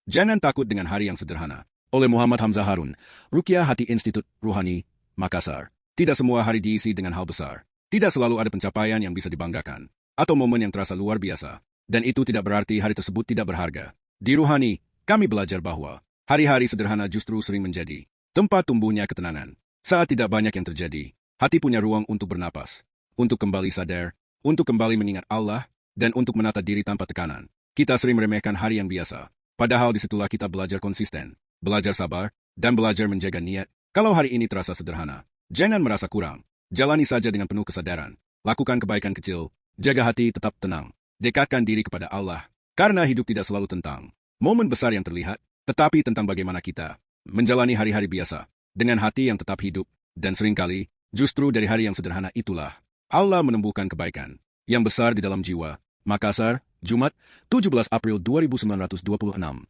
Jangan takut dengan hari yang sederhana. Oleh Muhammad Hamzah Harun, Ruqyah Hati Institut Ruhani, Makassar. Tidak semua hari diisi dengan hal besar. Tidak selalu ada pencapaian yang bisa dibanggakan, atau momen yang terasa luar biasa. Dan itu tidak berarti hari tersebut tidak berharga. Di Ruhani, kami belajar bahwa hari-hari sederhana justru sering menjadi tempat tumbuhnya ketenangan. Saat tidak banyak yang terjadi, hati punya ruang untuk bernapas, untuk kembali sadar, untuk kembali mengingat Allah, dan untuk menata diri tanpa tekanan. Kita sering meremehkan hari yang biasa. Padahal disitulah kita belajar konsisten, belajar sabar, dan belajar menjaga niat. Kalau hari ini terasa sederhana, jangan merasa kurang. Jalani saja dengan penuh kesadaran. Lakukan kebaikan kecil, jaga hati tetap tenang. Dekatkan diri kepada Allah, karena hidup tidak selalu tentang momen besar yang terlihat, tetapi tentang bagaimana kita menjalani hari-hari biasa, dengan hati yang tetap hidup, dan seringkali, justru dari hari yang sederhana itulah, Allah menumbuhkan kebaikan yang besar di dalam jiwa. Makassar, Jumat, 17 April 2926.